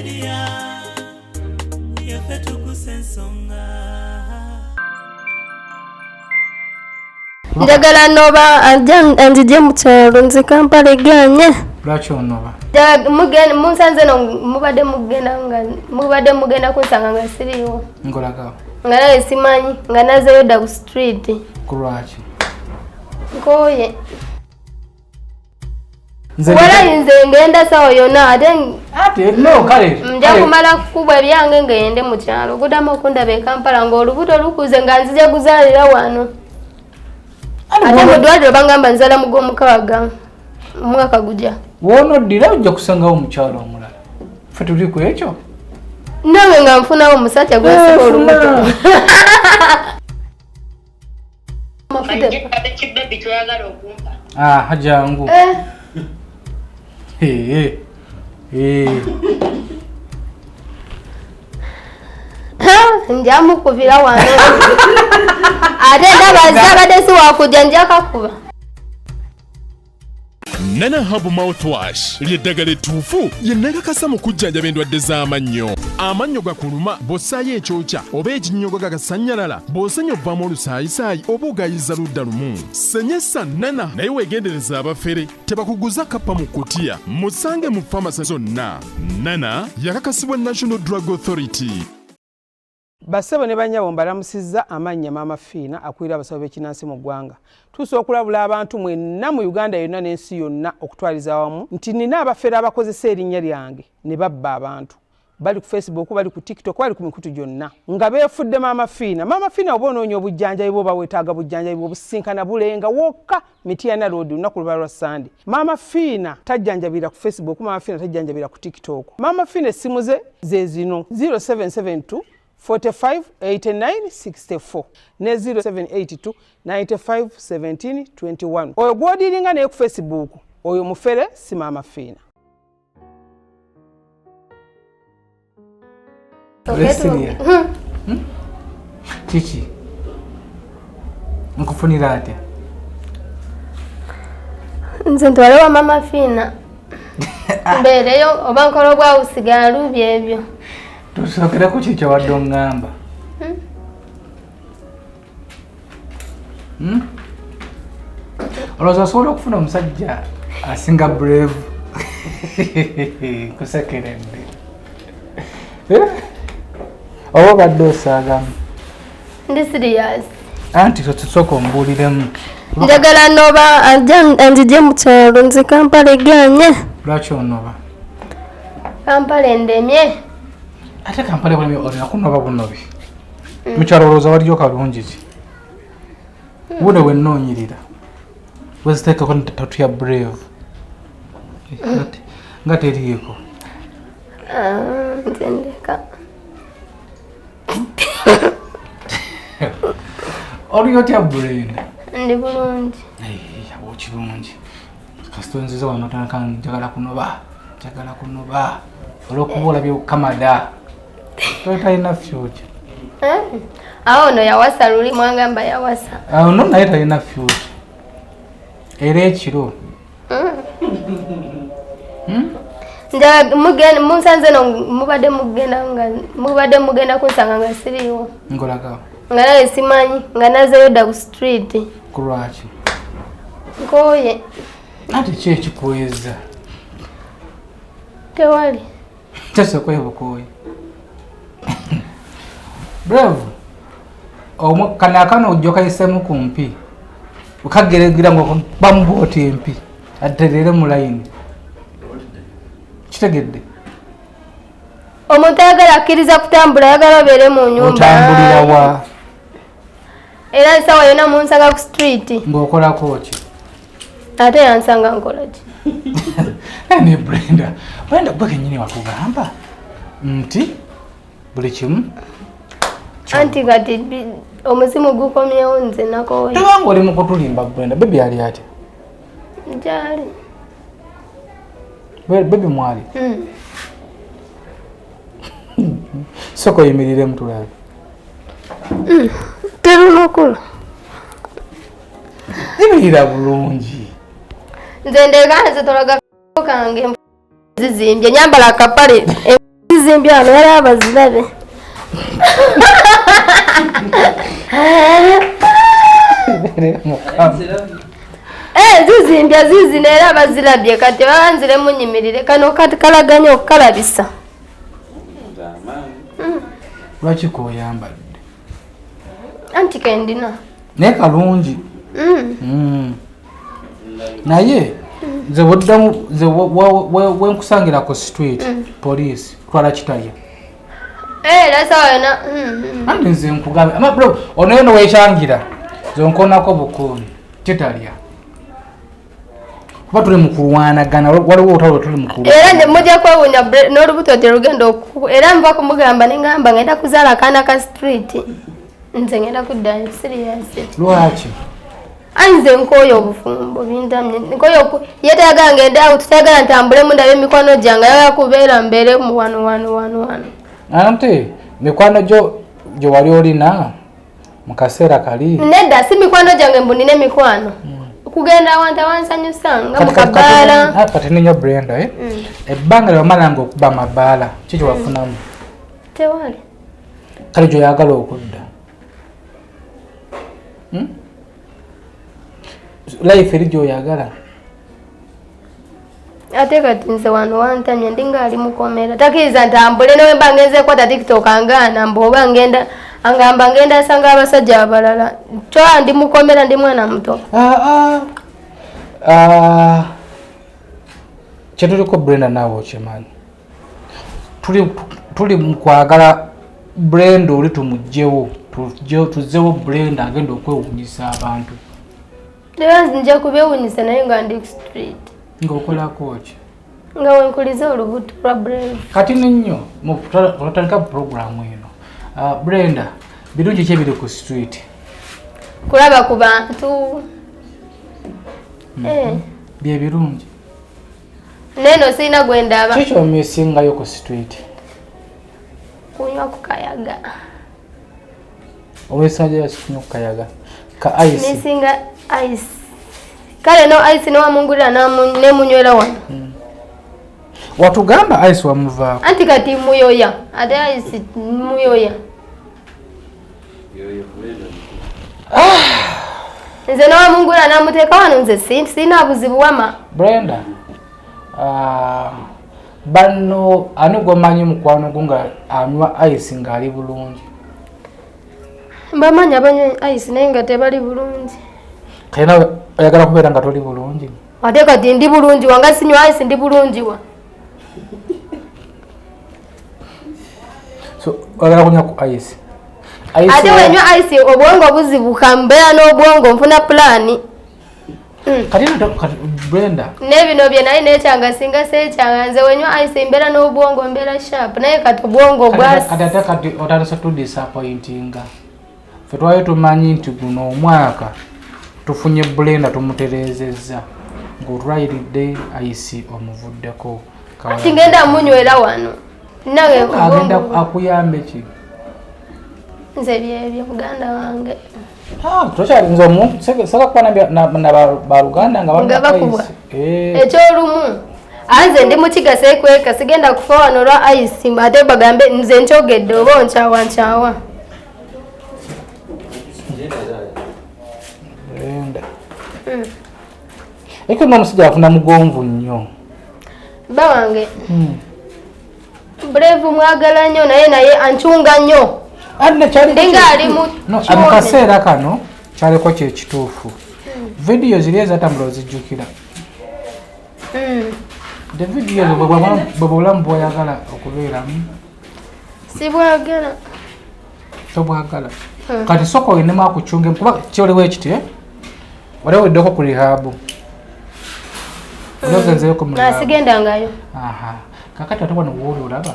Media, Tuggussa Enssonga. Njagala noba anjije mu kyalo nze Kampala ganye. Lwaki onoba? Musanze no mubadde mugenda kunsanga nga siriiwo. Nkolako? Nga naye simanyi nga nazeeyo dda ku street. Ku lwaki? Nkoye. Wala nze ngenda sawa yonna ate no kale nja kumala kukubwa ebyange ngende mu kyalo kuddamu okundaba e Kampala ng'olubuto lukuze nga nzija kuzaalira wano. Ate mu ddwaliro bangamba nzala mu gw'omukaaga omwaka gujja. Woonoddira ojja kusangawo omukyalo omulala. Ffe tuli ku ekyo? Nange nga nfunawo omusajja gwesiba olubuto. Jangu. Njamukubira wano. Ate ndaba zabadde siwakujja nja kakuba. Nana Hub Mouthwash ly'eddagala ettuufu lye nnakakasa mu kujjanjaba endwadde z'amannyo. Amannyo gakuluma bw'ossaayo ekyokya oba ekinnyogo gagasannyalala bw'osenya ovaamu olusaayisaayi oba ogayiza ludda lumu. Senyesa Nana naye weegendereza abafere tebakuguza kappa mu kkutiya. Musange mu famasi zonna. Nana yakakasibwa National Drug Authority. Bassebo ne bannyabo mbalamusizza amannya Maama Fiina akulira abasawo b'ekinnansi mu ggwanga. Tusobola okulabula abantu mwenna mu Uganda yonna n'ensi yonna okutwaliza awamu nti nina abafere abakozesa erinnya lyange ne babba abantu. Bali ku Facebook, bali ku TikTok, bali ku mikutu gyonna. Nga beefudde Maama Fiina. Maama Fiina oba onoonya obujjanjabi bwo bawetaaga bujjanjabi bwo businkana bulenga wokka Mityana Road lunaku luba lwa Sunday. Maama Fiina tajjanjabira ku Facebook, Maama Fiina tajjanjabira ku TikTok. Maama Fiina essimu ze zino 0772 45 89 64 ne 0782 95 17 21. Oyo gwodiringa naye ku Facebook oyo mufere si Maama Fiina. Kiki nkufunira atya? Nze ntwalewa Maama Fiina mbeereyo oba nkola obwawusiga lubi ebyo. Tusookera ku kikyo wadde oŋŋamba. Olowooza osobola okufuna omusajja asinga brave kusekeredde oba obadde osaagamu? Ndi serious. Anti tusooka ombuuliremu. Njagala noba anjije mu kyalo nze Kampala ganye. Lwaki onoba? Kampala endemye. Ate Kampala bwemye olina kunoba bunobi. Mukyalo olowooza waliyo kalungi ki? Wune wennoonyirira weziteekako tatya brave nga teriiko. Nze ndeka. Oli otya Brenda? Ndi bulungi. Yabo kirungi. Kasito nziza wano tanaka njagala kunoba. Olwokuba olabye Kamada. Talina future. Awo no yawasa luli mwangamba yawasa. Awo no naye talina future. Era ekiro. Musanze no mubadde mugenda kunsanga nga siriiwo. Nkolako? Nga naye simanyi nga nazeeyo dda ku street. Ku lwaki? Nkoye. Ate ki ekikuweza? Tewali. Tasokwe bukoye. Bravo. Kanakano ojja okayisemu kumpi. Okageregira ngo bambuoti empi. Aterere mu line. Kitegedde. Omuntu ayagala akkiriza kutambula ayagala obeere mu nyumba. Otambulira wa? Era sawa yonna munsanga ku street. Ng'okolako ki? Ate yansanga nkola ki? Ne Brenda. Brenda gwe kennyini wakugamba nti buli kimu. Anti kati omuzimu gukomyewo nze nakoye. Tewanga oli mu kutulimba Brenda. Baby ali ati? Njali. Baby mwali? Soko yimirire mutulabe. Terunokula. Yimirira bulungi. Nze ndeka nze tolaga kange zizimbye nyambala kapale zizimbya ano era abazilabe. Zizimbya zizina era abazirabye kati babanzire munyimirire kano kati kalaganya okukalabisa. Lwaki koyambadde? Anti kendina. Naye kalungi. Naye nze buddamu nze wenkusangira ku street police twala kitalya. Lasawana. Andi nze nkugambe ama bro ono yeno wekyangira zonkonako bukuuni kitalya. Kuba tuli mu kulwanagana waliwo otalo tuli mu kulwanagana. Era mujja kwewunya n'olubuto terugenda okukuba era nva kumugamba ne ngamba ngenda kuzaala akaana ka street. Nze ngenda kuddayo serious. Lwaki? Anze nkoyo obufumbo bintamye nkoyo yetayagala ngende awo tutayagala ntambule mundabe emikono gyange yaya kubeera mbeere mu wano. Ante mikwano gyo wali olina mu kaseera kali. Nedda si mikwano gyange mbunine emikwano. Kugenda awantu awansanyusa nga mukabaala. Kati ninyo Brenda ebbanga lyomalanga okuba amabaala kiki wafunamu? Tewali. Kale gyoyagala okudda. Life eri gyoyagala. Ate kati nze wano wantamye ndinga ali mukomera takiriza ntambule nawe mba ngenze kwata TikTok angana mboba ngenda angamba ngenda asanga abasajja abalala twa ndi mukomera ndi mwana muto. Kyetuliko Brenda naawe okimanyi tuli mukwagala Brenda oli tumugjewo tuzewo Brenda agenda okwewunyisa abantu. Lewa nja kubewunyisa naye nga ndi street. Ng'okolako ki? Nga wenkuliza olubuto lwa Brenda. Kati nnyo mu kutandika programu eno. Brenda, birungi ki ebiri ku street? Kulaba ku bantu. Bye birungi. Neno sina gwendaba. Kiki omesingayo ku street? Kunywa ku kayaga. Omesingayo kunywa ku kayaga. Ka ice. Nisinga ice. Kale no ice no amungulira ne munywera wano. Watugamba ice wamuva. Anti kati muyoya. Ate ice muyoya. Nze no amungulira namuteka wano nze sina buzibu wama. Brenda. Bano ani gomanyi mukwano gunga anywa ice ngali bulungi. Mbamanya abanywa ice naye nga tebali bulungi. Kayina oyagala kubeera nga toli bulungi. Ate kati ndi bulungi wanga sinywa ice ndi bulungi wa. So oyagala kunywa ku ice. Ate wenywa ice obwongo buzibuka mbeera n'obwongo nfuna plani. Kati Brenda. Nebino bye naye nekyanga singa sekyanga nze wenywa ice mbeera n'obwongo mbeera sharp naye kati obwongo bwasi. Kati otandise tu disappointinga. Ffe twali tumanyi nti guno omwaka tufunye Brenda tumutereezezza ng'otulayiridde ice omuvuddeko. Ati ngenda munywera wano. Nange agenda akuyambe ki? Nze byebyo muganda wange. Tokyali nze omuntu saka kuba na baluganda nga bakubwa. Ekyolumu anze ndi mukiga sekweka sigenda kufa wano lwa ice ate bagambe nze nkyogedde oba nkyawa. Eko n'omusajja afuna mugonvu nnyo. Bba wange. Brave mwagala nnyo naye ancunga nnyo. Ndinga ali mu kaseera kano kyaliko kyekituufu. Vidiyo ziri ezatambula ozijjukira. The videos bwe bulamu bw'oyagala okubeeramu. Sibwagala. Tobwagala. Kati soko olinemu akucunge kuba kyoliwo ekiti waliwo weddeko ku rehab. Nasigendangayo. Kakati ate wano wooli olaba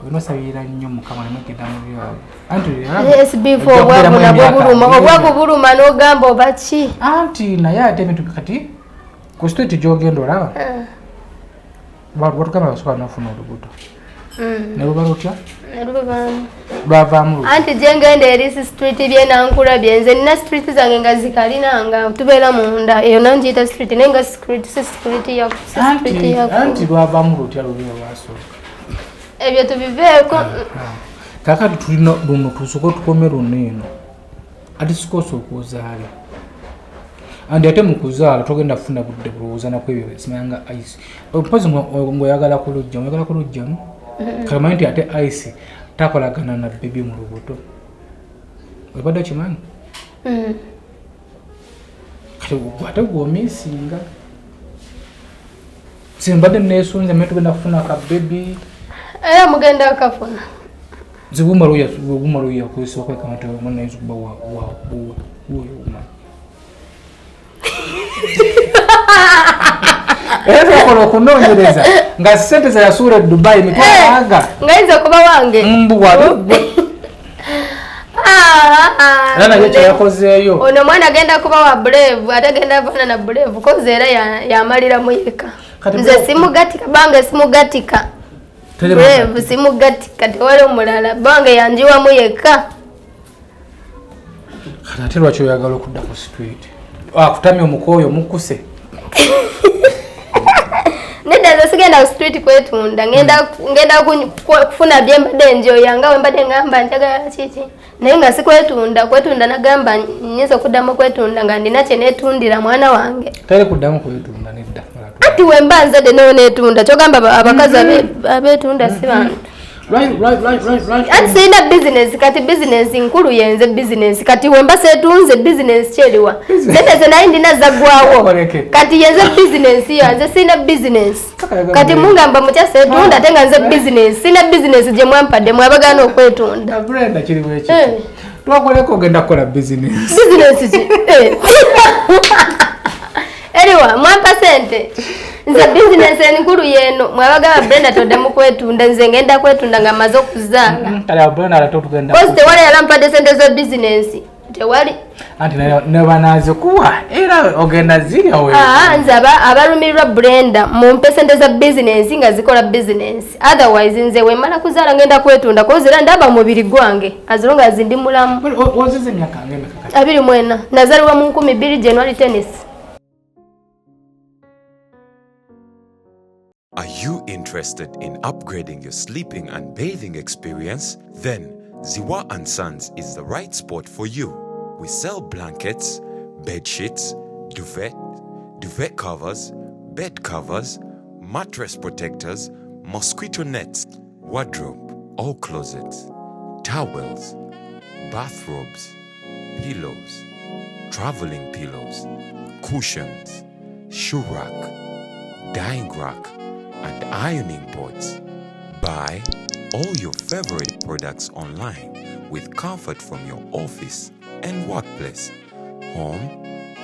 olina osabirira nnyo Mukama nemwegenda mu byabwe. SB4 obwavu nabwo buluma obwavu buluma n'ogamba oba ki? Anti naye ate ebintu kati ku street gy'ogenda olaba watugamba basobola n'ofuna olubuto ne luba lutya? Lwavaamu anti gye ngenda eri street byenankula byenze nina street zange nga zikalinanga tubeera munda eyo nangiyita street naye nga street si street ya anti lwavaamu lutya luli olwasooka ebyo tubiveeko. Kakati tulina luno tusoka tukome luneno ati sikoso okuzaala andi ate mu kuzaala togenda kufuna budde bulowooza nakwebyo simanga ice mpozi ngoyagala kulujja kamanyi nti ate ice takolagana na bebi mu lubuto webadde okimanyi kati ate gwomisinga simbadde nesunze me tugenda kufuna ka bebi era mugenda akafuna Zziwa Maruya kusoka kama tawo mwana izuba wa Ezo kono kunonyereza nga sente za yasura Dubai mitwaga ngaiza kuba wange mbu wali Nana yecho yakozeyo ono mwana agenda kuba wa brave atagenda bana na brave koze era yamalira muyeka nze simugatika bange simugatika brave simugatika tewale omulala bange yanjiwa muyeka kati lwaki oyagala okudda ku street akutamya omukoyo mukuse nenda sigenda ku street kwetunda ngenda kufuna byembadde enjoya nga wembadde ngamba njagala kiki naye nga kwetunda nagamba nyinza okuddamu kwetunda nga ndina kye neetundira mwana wange tale kuddamu kwetunda nedda ati wemba nzadde nayo neetunda kyogamba abakazi abeetunda si bantu ati sirina business kati business nkulu yenze business kati wemba seetunze business kyeriwa sente ze naye ndina zaggwawo kati yenze business yanze sirina business kati mungamba mukya seetunda ate nga nze business sirina business gye mwampadde mwabagana okwetunda Brenda kiriwo ekyo twakoleko ogenda kukola business ki eriwa mwampa sente nze business enkulu yeno mwabagaba Brenda toddamu kwetunda nze ngenda kwetunda nga maze okuzaala kale Brenda alato tugenda kozi tewali yalampadde sente za business tewali anti nebanaze kuwa era ogenda zirya we nze abalumirirwa Brenda mumpe sente za business nga zikola business otherwise nze wemala kuzaala ngenda kwetunda kozi era ndaba mubiri gwange azilonga zindi mulamu ozize emyaka ngemeka 24 nazaliwa mu 12 January tennis. Are you interested in upgrading your sleeping and bathing experience? Then Zziwa and Sons is the right spot for you. We sell blankets, bed sheets, duvet covers, bed covers, mattress protectors, mosquito nets, wardrobe, all closets, towels, bathrobes, pillows, traveling pillows, cushions, shoe rack, dyeing rack, and ironing boards. Buy all your favorite products online with comfort from your office and workplace, home,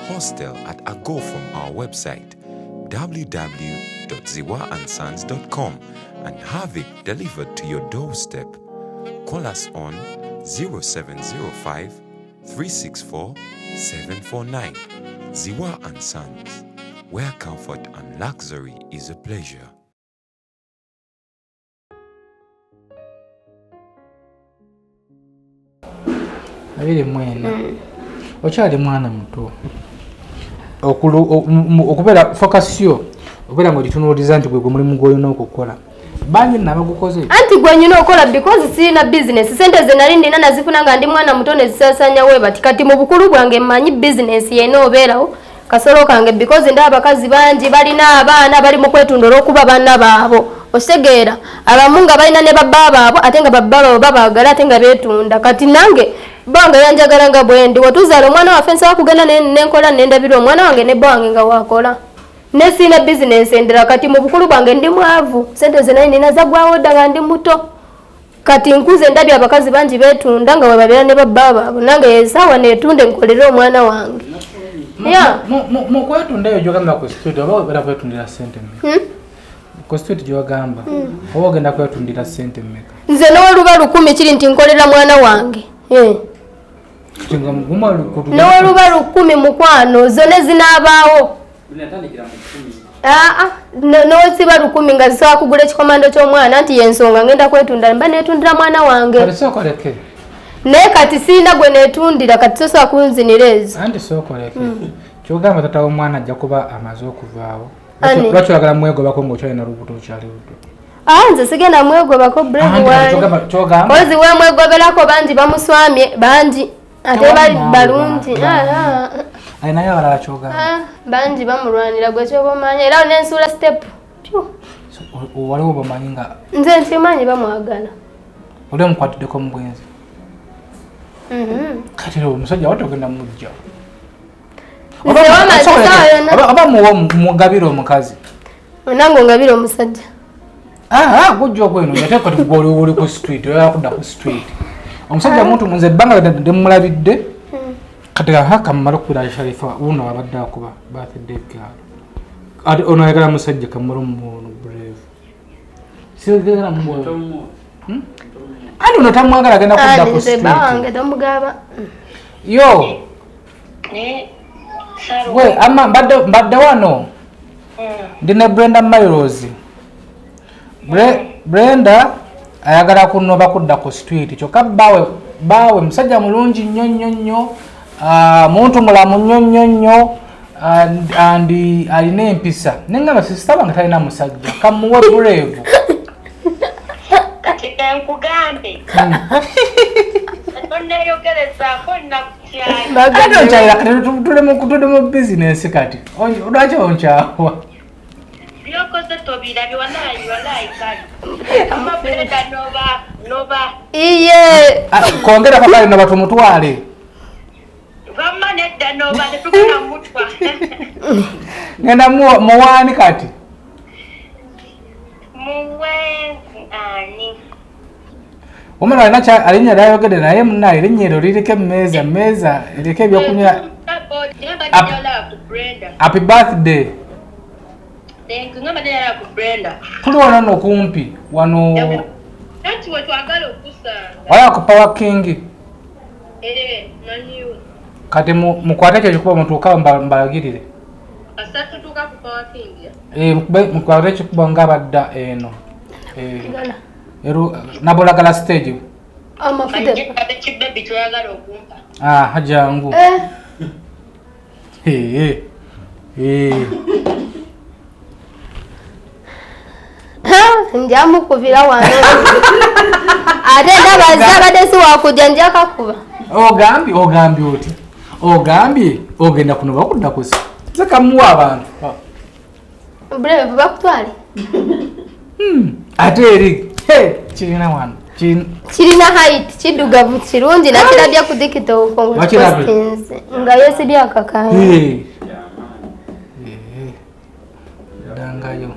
hostel at a go from our website www.zziwaandsons.com and have it delivered to your doorstep. Call us on 0705 364 749. Zziwa and Sons, where comfort and luxury is a pleasure. abiri mwena okyali mwana muto okubeera focusio okubeera ng'ogitunuuliza nti gwe mulimu gw'olina okukola bangi nabagukoze anti gwe nyina okola because sirina business sente ze nali ndina nazifuna nga ndi mwana muto ne zisasanya webati kati mu bukulu bwange mmanyi business yena obeerawo kasolo kange because ndi abakazi bangi balina abaana bali mu kwetunda olw'okuba baana baabo osegeera abamu nga balina ne babba baabo ate nga babba baabo babaagala ate nga beetunda kati nange bange yanjagala nga bwendi watuzaala omwana waffe nsobola kugenda nenkola nendabira omwana wange ne bange nga wakola ne sirina business endala kati mu bukulu bwange ndi mwavu sente ze naye nina zaggwawo dda nga ndi muto kati nkuze ndabye abakazi bangi beetunda nga webabeera ne babba baabo nange esaawa neetunde nkolere omwana wange mu kwetunda eyo gyogamba ku street oba obeera kwetundira sente mmeka ku street gyogamba oba ogenda kwetundira sente mmeka nze n'oluba 10 kiri nti nkolera mwana wange n'oluba 10 mukwano zone zinaabaawo n'osiba 10 nga zisobola kugula ekikomando ky'omwana nti yensonga ngenda kwetunda mba neetundira mwana wange naye kati sirina gwe neetundira kati sosobola kunzinira ezo anti sookoleke kyogamba tata w'omwana ajja kuba amaze okuvaawo lwaki oyagala mwegobako ng'okyalina lubuto okyali luto Nze sigenda mwegobako Brenda wali. Kozi we mwegobelako bangi bamuswamye bangi ate bali balungi. Aina ya wala choga. Bangi bamulwanira gwe kyoba manya era nensula step. Wali oba manyinga. Nze ntimanyi bamwagala. Ole mukwatiddeko mu bwenzi. Kati leo omusajja watogenda mujja. Oba mugabira omukazi. Nange ngabira omusajja. Gujja okweno yateeka tukugoli uli ku street yakudda ku street. Omusajja muntu munze bbanga ndemulabidde. Kati haka mmala kuira Sharifa uno abadde akuba birthday girl. Ono ayagala musajja kamulumu brave. Sigera mwo. Ani uno tamwagala agenda kudda ku street. Bange domugaba. Yo. We ama badde wano. Ndine Brenda Miles. Brenda ayagala kunoba kudda ku street. Kyokka bawe musajja mulungi nnyo. Muntu mulamu nnyo andi alina empisa. Nenga sisitaba nga talina musajja. Kamuwe brave. Kugambe. None yogereza konna kutyali. Bagano nkyayira tuli mu business kati. Lwaki onchawa? Byokoze tobira biwanayi kali. Brenda noba. Iye. Kongera kakali na batu mutwale. Vama nedda noba tetukuna mutwa. Ngenda muwani kati. Muwenzi ani. Omwana alina alinya lyayogedde naye munaye erinnya eryo liriko meza eriko ebyokunywa. Happy birthday. Thank you. Ngamba dera ku Brenda. Tuli wano no kumpi wano. Nati we twagala okusanga. Wala ku Power King. Nani yo. Kati mukwate kye kikuba mutuuka mbalagirire. Asatu tuka ku Power King. Mukwate kikuba ngabadda eno. Nabolagala stage. Amafuta. Baby twagala okumpa. Hajangu. Njamu kuvira wano. Ate ndabaza badesi wakujja njja kakuba. Ogambye oti. Ogambye ogenda kunoba kudda kusi. Zeka muwa abantu. Brave bakutwale. Ate eri kirina wano. Kirina height kidugavu kirungi nakirabya ku TikTok nga yesibye akakaye. Dangayo.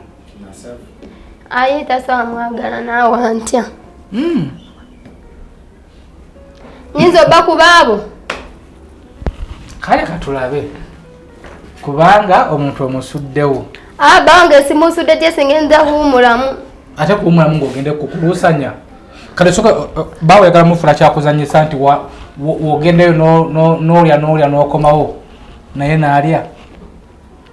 Ayita sawa mwagala nawe antya. Nizo bakubabo. Kale katulabe. Kubanga omuntu omusuddewo. Bange simusudde tyesingenza humulamu. Ate kuhumulamu ng'ogende kukulusanya. Kale soka bawe yagala mufuna kyakuzanyisa nti wogendeyo n'olya n'okomawo naye n'alya.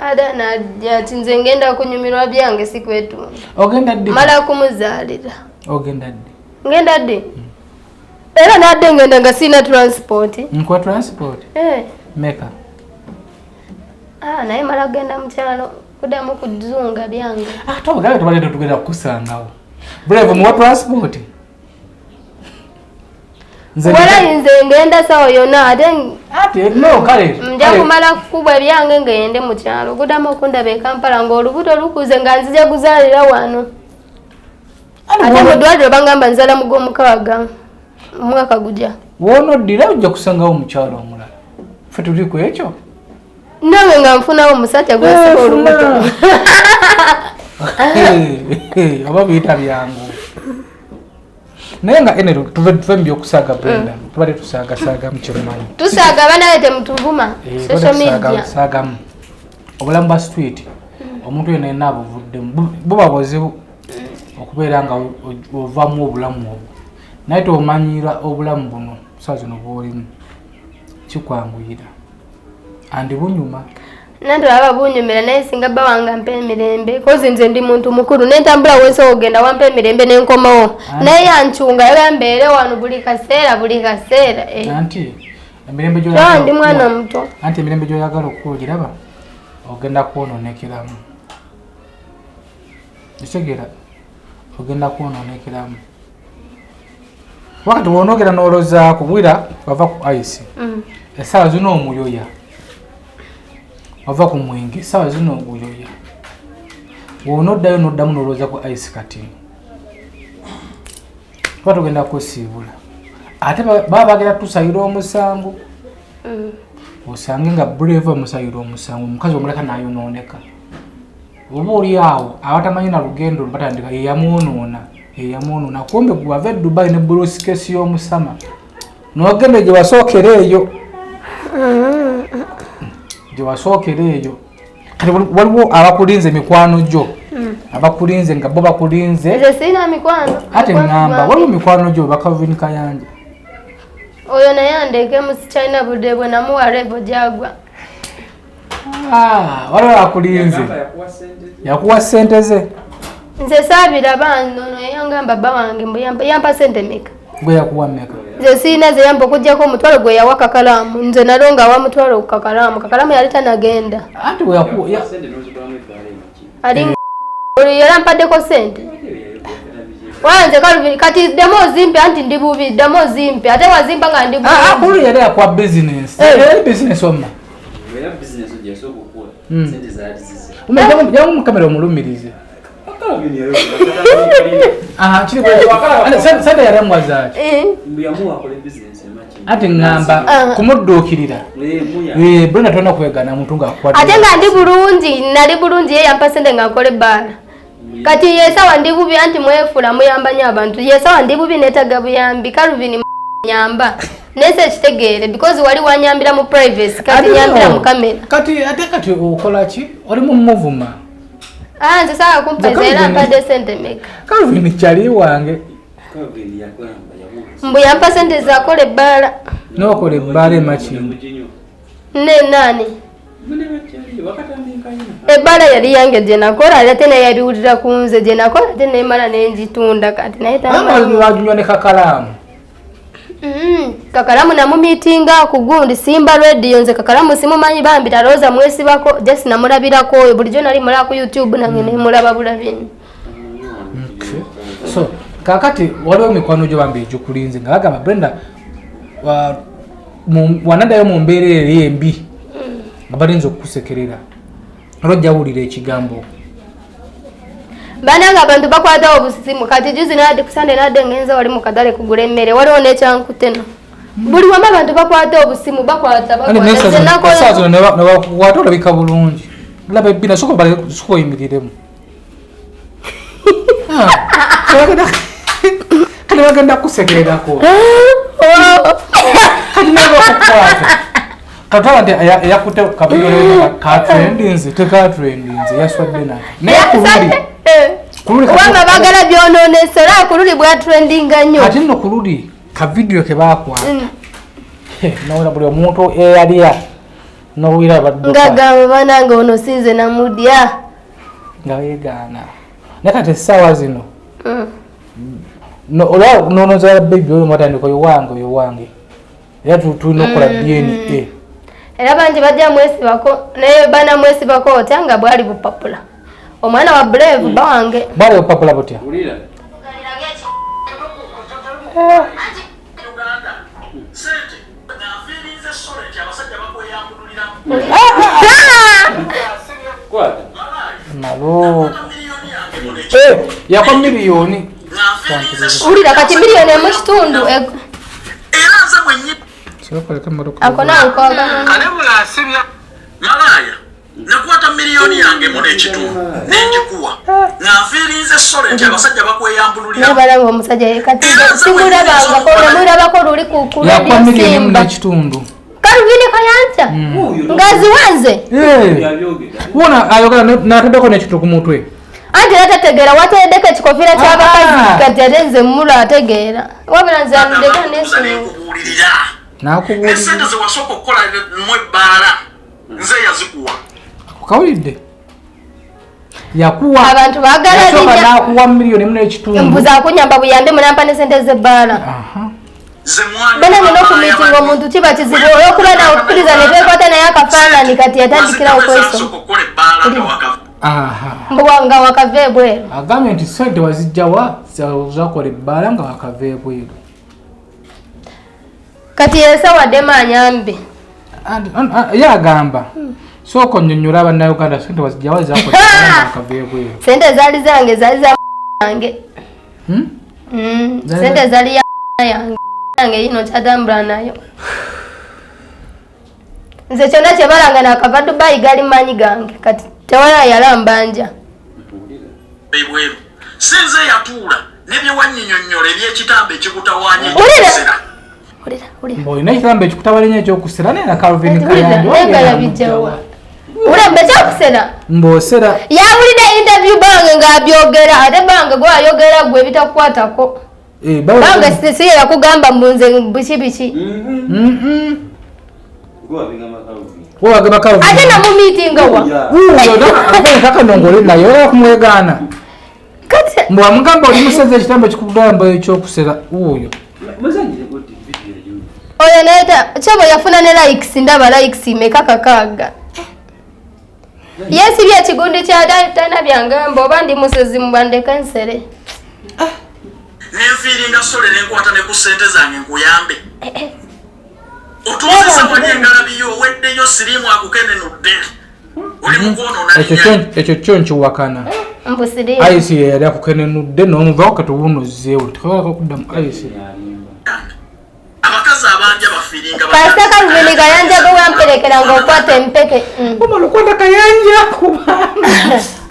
Ada najja tinze ngenda kunyumirwa byange sikwetu. Ogenda ddi? Mala kumuzaalira. Ogenda ddi? Ngenda ddi? Era nadde ngenda nga sina transport. Nkwa transport? Meka. Naye mala genda mu kyalo kudamu kuzunga byange. Tobaga tubadde tugenda kukusangawo. Brave muwa transport. Wala nze ngenda sawa yonna ate no kale. Nja kumala kubwa ebyange ngende mu kyalo. Kudamu okundaba e Kampala ng'olubuto lukuze nga nzija kuzaalira wano. Ate mu ddwaliro bangamba nzala mu gw'omukaaga. Omwaka gujja. Woonoddira ojja kusangawo mu kyalo omulala. Ffe tuli ku ekyo. Nawe nga nfunawo omusajja gwesiba olubuto. Oba biyita byangu. Naye nga enero tuve mbyokusaaga Brenda. Tubadde tusaagasaaga mu kirumanyi. Tusaaga banaye temutuvuma. Social media. Saagamu. Obulamu bwa street. Omuntu yenna abuvuddemu. Buba buzibu okubeera nga ovaamu obulamu obwo. Naye tomanyira obulamu buno saa zino bw'olimu. Kikwanguyira. Andi bunyuma. Nanto aba bunyumira naye singa bba wange ampa emirembe kozi nze ndi muntu mukulu n'entambula wensi ogenda wampa emirembe n'enkomawo naye yancunga era mbeere wano buli kaseera. Anti emirembe gy'oyagala ndi mwana muto. Anti emirembe gy'oyagala okugiraba ogenda kwonoonekeramu. Ekitegeera ogenda kwononekeramu. Wakati wonogera n'olozaako bwira bava ku ice. Essaawa zino omuyoya. Wava ku mwenge essaawa zino oguyoya. Wonoddayo n'oddamu n'olowooza ku ice kati. Kuba tugenda kusiibula. Ate baba bagenda tusayira omusango. Osange nga brave musayira omusango omukazi omuleka n'ayonooneka. Oba oli awo abatamanyi na lugendo batandika yeyamwonoona. Kumbe gwava Dubai ne Bruce kesi y'omusama. N'ogende gye wasookera eyo. Kati waliwo abakulinze mikwano gyo. Abakulinze nga bo bakulinze. Nze sina mikwano. Ate ngamba waliwo mikwano gyo bakavini kayanja. Oyo naye andeke mu China budde bwe namuwa rebo jagwa. Waliwo akulinze. Yakuwa ssente ze. Nze saabira bano yangamba baba wange mbu yampa ssente meka. Gwe yakuwa meka. Nze sina ze yampa okuggyako omutwalo gwe yawa Kakalamu. Nze nalonga wa mutwalo Kakalamu. Kakalamu yali tanagenda. Ate we yakuwa ali oli yarampadeko ssente. Wanze kati demozi mpe anti ndi bubi demozi mpe ate wazimba nga ndi bubi. Kuli yali akwa business. Business omma. Wera business ojja sokukula. Sente zaali zizi. Jamu mukamera omulumirize. Chiri kwa sente yaramwazaaki. Mbuyamuwa akole business emachi. Ate ngamba kumudduukirira. Brenda tona kwegana muntu ng'akwata. Ate nga ndi bulungi nali bulungi ye yampa ssente ng'akole bbaala. Kati yesawa ndi bubi anti mwefula muyambanya abantu. Yesawa ndi bubi netaga buyambi Calvin nyamba. Nese kitegeere because wali wanyambira mu privacy kati nyambira mu kamera. Kati okola ki? Oli mu muvuma. Nze sawa kumpa zera mpade ssente meka. Calvin kyali wange. Calvin yakwamba yamuwa. Mbu yampa ssente zakole bbaala. N'okole ebbaala emaki. Ne nani? Ebbaala yali yange gye nakola ate naye yabiwulira ku nze gye nakola ate neemala n'engitunda kati naye waginywa ne Kakalamu. Kakalamu namumiitinga ku gundi Simba Radio nze Kakalamu simumanyi bambi talooza mwesibako jesi namulabirako oyo bulijjo nali mulaba ku YouTube nange nemulaba bulabini. So kakati waliwo mikwano gyo bambi egikulinze nga bagamba Brenda wanaddayo mu mbeera eri embi nga balinza okukusekerera olwojja wulira ekigambo. Bananga abantu bakwata obusimu kati juzi nadi kusande nade ngenza wali mu kadale kugula emmere waliwo n'ekyankuteno. Buli wamu abantu bakwata obusimu bakwata. Saazo ne bakwata olabika bulungi. Laba ebbina soko yimiriremu. Kati bagenda kusekererako. Kati nabo kukwata. Katala nti yakute kabiro ka trendinze teka trendinze yaswadde na. Ne kululi. Wanga bagala byononesera kululi bwa trendinga nnyo. Ati nno kululi ka video ke bakwa. Nawula buli omuntu eyaliya. Nowira badduka. Ngagamba bananga ono sinze namudya. Ngawegana. Nakati sawa zino. No ola nonoza baby oyo matandiko yo wange. Ya tunokola DNA. Era banji bajja mwesibako naye bana mwesibako otanga bwali bupapula. Omwana wa brave bange. Bwali bupapula butya. Ulira. Nalo. Yakwa miliyoni. Ulira kati miliyoni mu kitundu. Eraza mwenye. Akona nkoga. Kanebula asibya. Malaya. Nakwata miliyoni yange mu n'ekitundu. Nenjikuwa. Naafiirinze solenti abasajja bakweyambululira. Nabala ngo musajja kati simulabanga ko namulabako luli ku yakwa miliyoni mu n'ekitundu. Calvin kayanja. Ngazi wanze. Wona ayogala natadeko n'ekitundu ku mutwe. Ati natategeera watedeka ekikofira ky'abakazi kati atenze mula ategeera. Wabula nze andeka nesu. Nakubulira. Esente ze wasooka okukola mu ebbaala nze yazikuwa. Kawulidde. Yakuwa abantu baagala nnyo. Nakuwa miliyoni mu n'ekitundu. Mbuza kunyamba buyambe munampa ne sente z'ebbaala. Bana nino kumitinga omuntu kiba kizibu olwokuba nawe okukkiriza ne twekwata naye akafaanani kati yatandikira okweso. Mbwanga wakave bweru. Agambye nti sente wazijjawa zakola ebbala nga wakave bweru. Kati yasawadde maanyambe. Yagamba soko nnyonnyola bannayuganda sente wazijjawa zakola ebbala nga wakave bweru. Sente zaali zange zaali zange. Sente zaali yange yino kyatambula nayo. Nze kyonna kyebalanga nakava Dubai gali maanyi gange kati tewala yalambanja. Ebweru sinze yatuula nebye wannyinnyonnyola eby'ekitambo ekikutawaanya ekyokusera. Olina ekitambo ekikutawaanya ekyokusera naye na Calvin Kayanja negayabijjawa. Ulembe kyokusera? Mbosera. Yawulidde interview bange ng'abyogera ate bange gwayogera gwe bitakukwatako. Bange sisi yakugamba mbunze biki. Wagamba Calvin. Ate na mu meeting wa. Kaka nongole nayo yakumwegana. Kati mbwa mugamba oli museze ekitambo ekikugamba ekyokusera oyo. Oyo neta kyabo yafuna ne likes ndaba likes meka kakaaga. Yesi bya kigundi kya data byangamba oba ndi musezi mbande kansere. Nenfiiringa sole nenkwata ne ku ssente zange nkuyambe. Otuuziza wali engalabi yo weddeyo sirimu akukenenudde. Oli mukwonoona ekyo kyo nkiwakana. Mbusiri. Ayisi yali akukenenudde n'omuvaako kati obunozeewo tekalako kuddamu ayisi. Abakazi abanja bafiiringa Pastor Calvin Kayanja gwe wamperekera ng'okwata empeke. Omala okwata Kayanja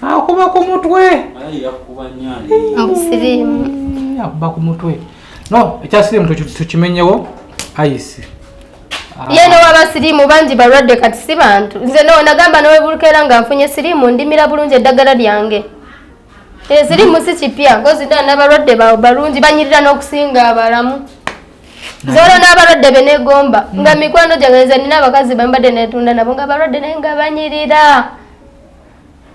akuba ku mutwe. Mbusiri. Akuba ku mutwe. No, ekyasirimu tukimenyewo ayisi. Yeno wabasirimu bangi balwadde kati si bantu. Nze no nagamba nawe bulukera nga nfunye sirimu ndimira bulungi eddagala lyange. Sirimu si kipya ngozi dana balwadde balungi banyirira n'okusinga abalamu. Zoro n'abalwadde benegomba nga mikwano gyange nina abakazi bambadde netunda nabo nga balwadde naye nga banyirira.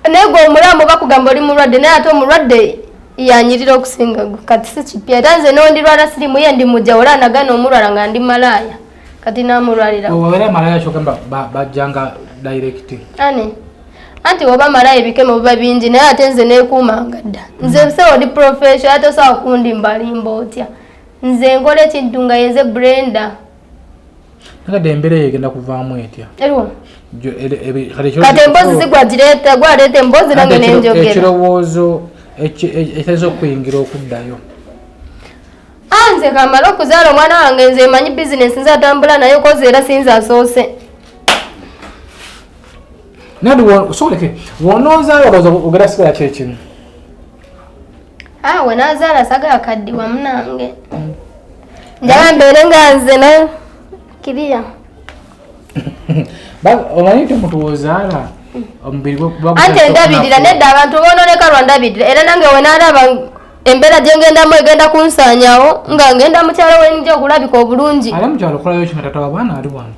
Nego omulamu bakugamba oli mulwadde naye ate omulwadde yanyirira okusinga kati si kipya. Tanze n'ondirwala sirimu ye ndi mujawula nagana omulwala nga ndi malaya. Kati namulwalira. Owera malaya kyogamba bajjanga direct. Anti oba malaya ebikemo biba bingi naye ate nze neekuumanga dda. Nze sewo ndi professional ate osobola kundimba alimba otya. Nze nkola ekintu nga yenze Brenda. Nakadde embeera egenda kuvaamu etya? Eriwo. Kati emboozi zigwagireeta gwaleeta emboozi nange nenjogera. Ekirowoozo ekitaliza okuyingira okuddayo. Nze kamala okuzaala omwana wange nze manyi bizinesi nze atambula nayo kozi era sinze asoose. Nadi osoleke wonoozaala olowooza ogera sigala kyekimu. We nazaala sagala kaddi wamu nange. Njala mbeere nga nze na kiriya. Omanyi nti omuntu w'ozaala omubiri anti endabirira nedda abantu boononeka lwa ndabirira era nange we naalaba embeera gye ngendamu egenda kunsaanyawo nga ngenda mukyalo we nja okulabika obulungi. Ali mukyalo okolayo ki nga tata w'abaana ali wano?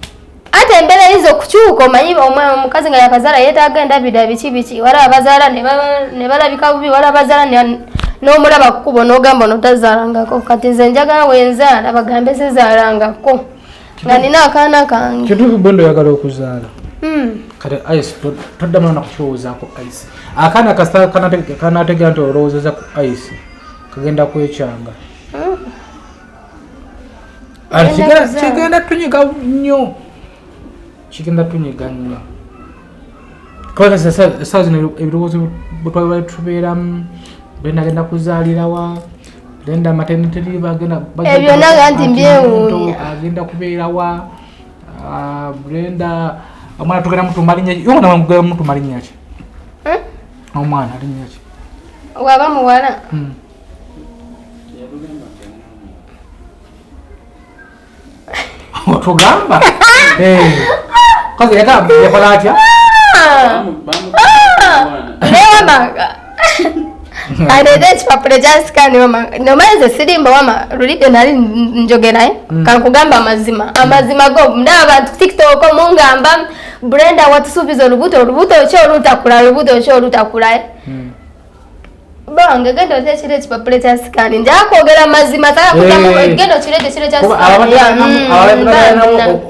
Ate embeera eyinza okukyuka omanyi omukazi nga yakazaala yeetaaga endabirira biki wala abazaala ne balabika bubi wala abazaala n'omulaba kkubo n'ogamba onotazaalangako kati nze njagala wenzaala bagambe sizaalangako nga nina akaana kange. Kituufu Brenda oyagala okuzaala. Kati ayisi toddamu na kukyowoozaako ayisi. Akaana kasita kanaategera nti olowoozeza ku ayisi kagenda kwekyanga. Kigenda tunyiga nnyo. Kigenda tunyiga nnyo. Kubanga saa zino ebirowoozo bwe tubeeramu Brenda agenda kuzaalirawa Brenda maternity leave agenda ebyo naga nti mbyewuunya agenda kubeerawa Brenda omwana tugenda mutuma linnya ki omwana mugenda mutuma linnya ki omwana linnya ki waba muwala otugamba kazi yakola atya newamanga aleta ekipapula ekyasikani wama nomanze sirimba wama lulidde nali njogeraye kankugamba amazima go ndaba abantu tiktok mungamba Brenda watusuubiza olubuto ki olutakula bange genda otekira ekipapula ekyasikani njakwogera amazima genda okirete kiro ekyasikani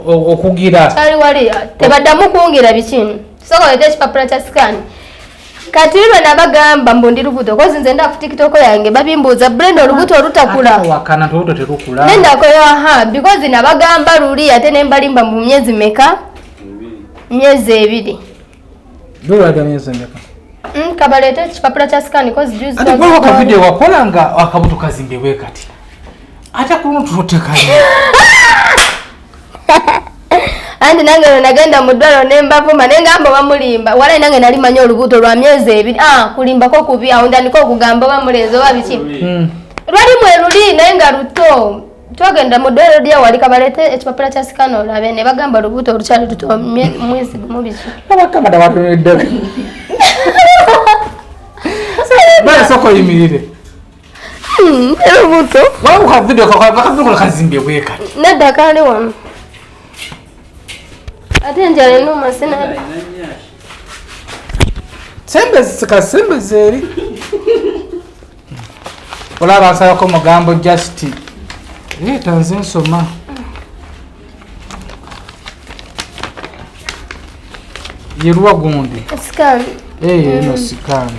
okugira kyali wali tebaddamu kungira bikini soka oleta ekipapula ekyasikani kati lwe nabagamba mbu ndi lubuto kozi nze nda ku TikTok yange babimbuuza Brenda olubuto olutakula wakana olubuto terukula nenda ko aha because nabagamba luli ate ne mbalimba mu myezi meka myezi 2 Dora da myezi meka kabalete chipapula cha scan kozi juice ate kwa ka video wakolanga akabuto kazimbewe kati ata kuno tutekanye andi nange nagenda mu ddwalo nembavu manengamba bamulimba wala nange nali manyo olubuto lwa myezi 2 kulimba ko kubi aho ndandiko okugamba bamulenzo babiki lwali mweruli naye nga luto twagenda mu ddwalo lya wali kabalete ekipapula kya sikano olabe ne bagamba olubuto olukyali luto mwezi gumu biki abakamada batonedde bale soko yimirire olubuto wabuka video kakaviko kazimbe bweka nedda kali wano ate njala inuma sinabe sembe zeri olaba nsayako mugambo just tanze nsoma yeruwa gundi scan no scan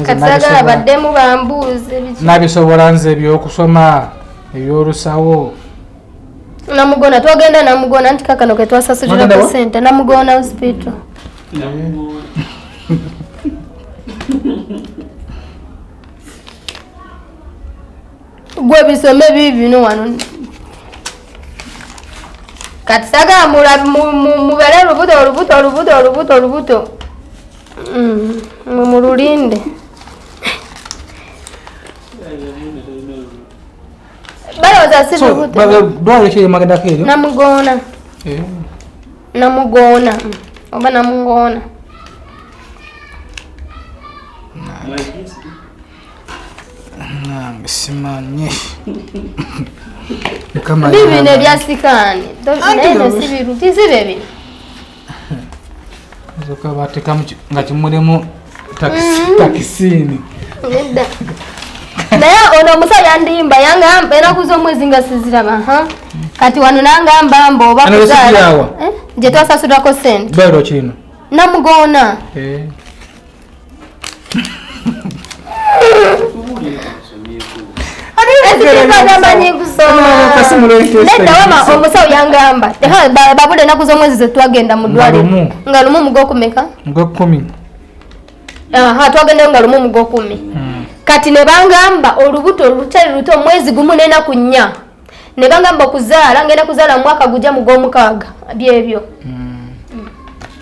katsagala baddemu bambuuze nabisobola nze ebyokusoma ebyolusawo namugona twagenda namugona nti kakano ke twasasujira ku sente namugona hospital gwe bisome bibino wano kati sagala mubere olubuto mumululinde baloza si lubuto namugona oba namugona simanye bibino ebyasikani naye sibiruti sibebi zoka bateka nga kimulemu takisini naye ono omusa yandimba yangamba enaku z'omwezi nga siziraba kati wano nangamba mba oba kuzaala gye twasasulako sente bero kino namugona esikikazamanyi kusoma nedda omusawo yangamba babula enaku z'omwezi zetwagenda mu ddwaliro nga lumu mugwokumeka twagendayo nga lumu mugwokumi kati ne bangamba olubuto lukyali luto omwezi gumu n'enaku 4 ne bangamba okuzaala ngenda kuzaala mu mwaka gujja mu gw'omukaaga byebyo